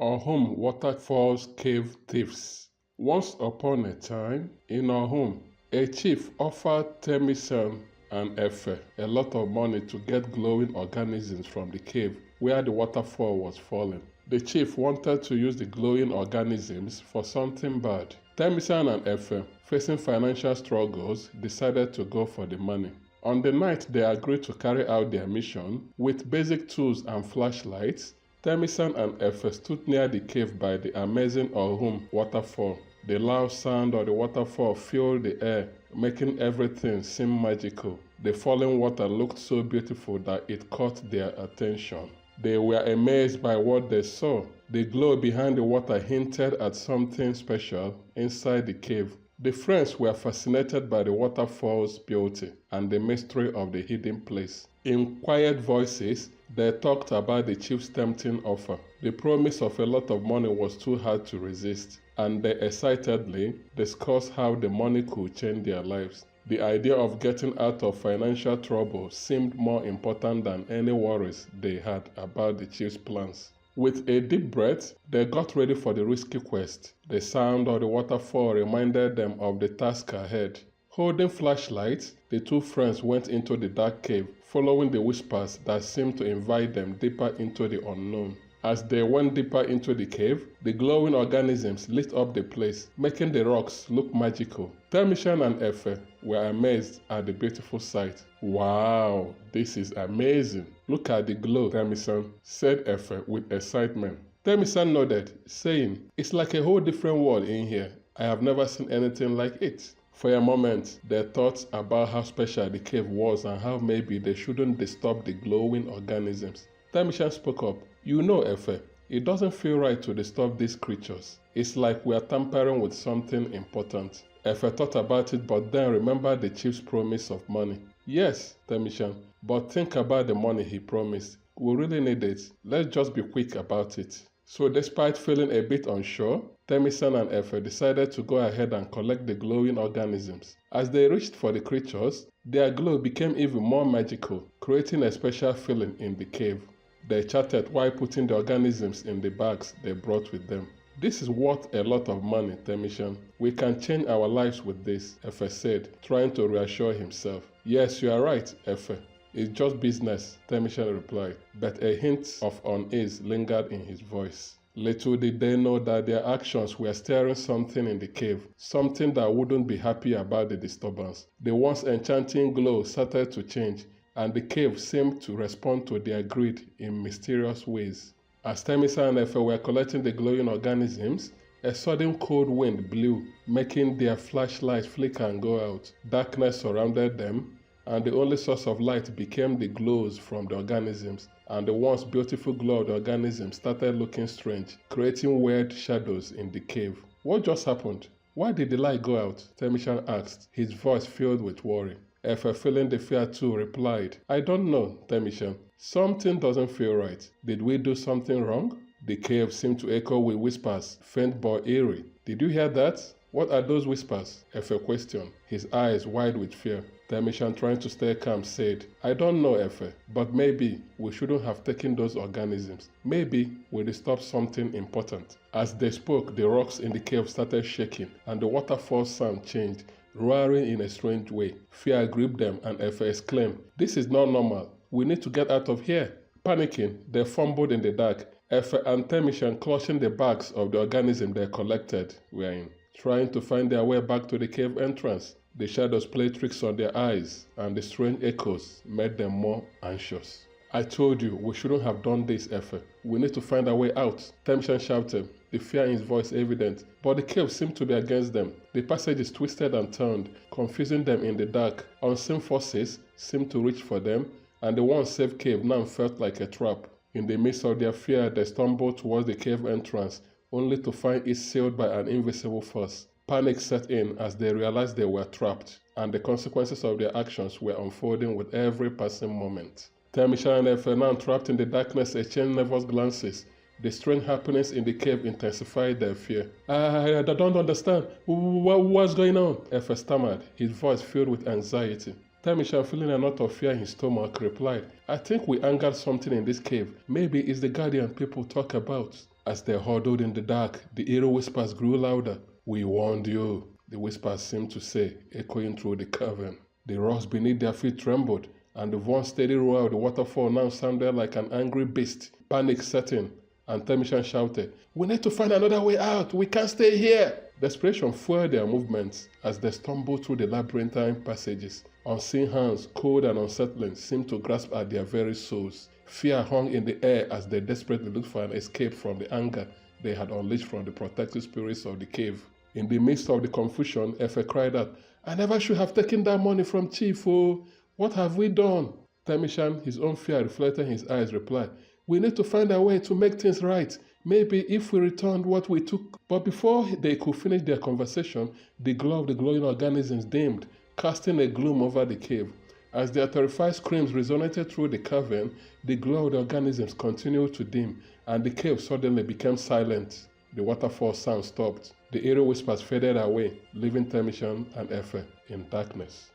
Our home waterfalls cave thieves. Once upon a time, in our home, a chief offered Temisan and Efe a lot of money to get glowing organisms from the cave where the waterfall was falling. The chief wanted to use the glowing organisms for something bad. Temisan and Efe, facing financial struggles, decided to go for the money. On the night they agreed to carry out their mission, with basic tools and flashlights, Temisan and Efe stood near the cave by the amazing Ohum waterfall. The loud sound of the waterfall filled the air, making everything seem magical. The falling water looked so beautiful that it caught their attention. They were amazed by what they saw. The glow behind the water hinted at something special inside the cave. The friends were fascinated by the waterfall's beauty and the mystery of the hidden place. In quiet voices, they talked about the chief's tempting offer. The promise of a lot of money was too hard to resist, and they excitedly discussed how the money could change their lives. The idea of getting out of financial trouble seemed more important than any worries they had about the chief's plans. With a deep breath, they got ready for the risky quest. The sound of the waterfall reminded them of the task ahead. Holding flashlights, the two friends went into the dark cave, following the whispers that seemed to invite them deeper into the unknown. As they went deeper into the cave, the glowing organisms lit up the place, making the rocks look magical. Temisan and Efe were amazed at the beautiful sight. "Wow, this is amazing. Look at the glow, Temisan," said Efe with excitement. Temisan nodded, saying, "It's like a whole different world in here. I have never seen anything like it." For a moment, they thought about how special the cave was and how maybe they shouldn't disturb the glowing organisms. Temisan spoke up. "You know, Efe, it doesn't feel right to disturb these creatures. It's like we are tampering with something important." Efe thought about it but then remembered the chief's promise of money. "Yes, Temisan, but think about the money he promised. We really need it. Let's just be quick about it." So despite feeling a bit unsure, Temisan and Efe decided to go ahead and collect the glowing organisms. As they reached for the creatures, their glow became even more magical, creating a special feeling in the cave. They chatted while putting the organisms in the bags they brought with them. "This is worth a lot of money, Temisan. We can change our lives with this," Efe said, trying to reassure himself. "Yes, you are right, Efe. It's just business," Temisan replied, but a hint of unease lingered in his voice. Little did they know that their actions were stirring something in the cave, something that wouldn't be happy about the disturbance. The once enchanting glow started to change, and the cave seemed to respond to their greed in mysterious ways. As Temisan and Efe were collecting the glowing organisms, a sudden cold wind blew, making their flashlights flicker and go out. Darkness surrounded them, and the only source of light became the glows from the organisms, and the once beautiful glow of the organisms started looking strange, creating weird shadows in the cave. "What just happened? Why did the light go out?" Temisan asked, his voice filled with worry. Efe, feeling the fear too, replied, "I don't know, Temisan. Something doesn't feel right. Did we do something wrong?" The cave seemed to echo with whispers, faint but eerie. "Did you hear that? What are those whispers?" Efe questioned, his eyes wide with fear. Temisan, trying to stay calm, said, "I don't know, Efe, but maybe we shouldn't have taken those organisms. Maybe we disturbed something important." As they spoke, the rocks in the cave started shaking, and the waterfall sound changed, roaring in a strange way. Fear gripped them, and Efe exclaimed, "This is not normal. We need to get out of here." Panicking, they fumbled in the dark, Efe and Temisan clutching the bags of the organism they collected were in, trying to find their way back to the cave entrance. The shadows played tricks on their eyes, and the strange echoes made them more anxious. "I told you, we shouldn't have done this, Efe. We need to find our way out," Temisan shouted, the fear in his voice evident. But the cave seemed to be against them. The passages twisted and turned, confusing them in the dark. Unseen forces seemed to reach for them, and the once safe cave now felt like a trap. In the midst of their fear, they stumbled towards the cave entrance, only to find it sealed by an invisible force. Panic set in as they realized they were trapped, and the consequences of their actions were unfolding with every passing moment. Temisan and Efe, now trapped in the darkness, exchanged nervous glances. The strange happenings in the cave intensified their fear. "I don't understand. What's going on?" Efe stammered, his voice filled with anxiety. Temisan, feeling a knot of fear in his stomach, replied, "I think we angered something in this cave. Maybe it's the guardian people talk about." As they huddled in the dark, the eerie whispers grew louder. "We warned you," the whispers seemed to say, echoing through the cavern. The rocks beneath their feet trembled, and the once steady roar of the waterfall now sounded like an angry beast. Panic set in, and Temishan shouted, "We need to find another way out! We can't stay here!" Desperation fueled their movements as they stumbled through the labyrinthine passages. Unseen hands, cold and unsettling, seemed to grasp at their very souls. Fear hung in the air as they desperately looked for an escape from the anger they had unleashed from the protective spirits of the cave. In the midst of the confusion, Efe cried out, "I never should have taken that money from Chief, oh! What have we done?" Temishan, his own fear reflecting in his eyes, replied, "We need to find a way to make things right. Maybe if we returned what we took." But before they could finish their conversation, the glow of the glowing organisms dimmed, casting a gloom over the cave. As their terrified screams resonated through the cavern, the glow of the organisms continued to dim, and the cave suddenly became silent. The waterfall sound stopped. The eerie whispers faded away, leaving Temishan and Efe in darkness.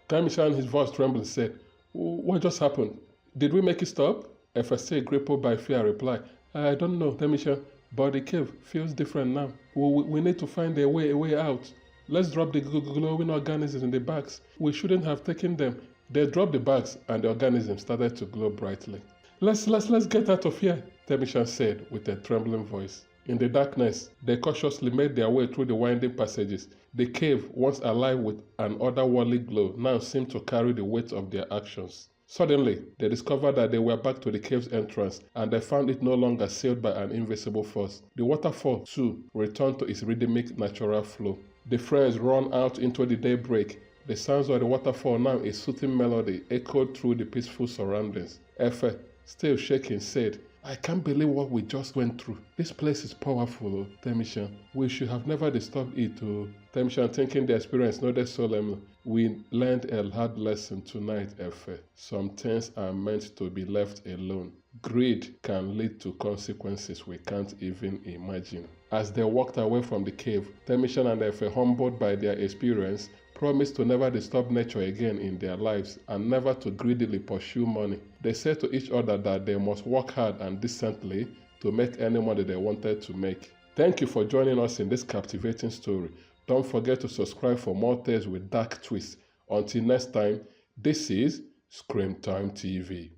Temishan, his voice trembling, said, "What just happened? Did we make it stop?" Efe, still crippled by fear, replied, "I don't know, Temishan, but the cave feels different now. We need to find a way out. Let's drop the glowing organisms in the bags. We shouldn't have taken them." They dropped the bags, and the organisms started to glow brightly. Let's get out of here," Temishan said with a trembling voice. In the darkness, they cautiously made their way through the winding passages. The cave, once alive with an otherworldly glow, now seemed to carry the weight of their actions. Suddenly, they discovered that they were back to the cave's entrance, and they found it no longer sealed by an invisible force. The waterfall, too, returned to its rhythmic, natural flow. The friends ran out into the daybreak. The sounds of the waterfall, now a soothing melody, echoed through the peaceful surroundings. Efe, still shaking, said, "I can't believe what we just went through. This place is powerful, Temishan. We should have never disturbed it, oh." Temishan, thinking the experience, nodded solemnly. "We learned a hard lesson tonight, Efe. Some things are meant to be left alone. Greed can lead to consequences we can't even imagine." As they walked away from the cave, Temishan and Efe, humbled by their experience, promised to never disturb nature again in their lives and never to greedily pursue money. They said to each other that they must work hard and decently to make any money they wanted to make. Thank you for joining us in this captivating story. Don't forget to subscribe for more tales with dark twists. Until next time, this is Scream Time TV.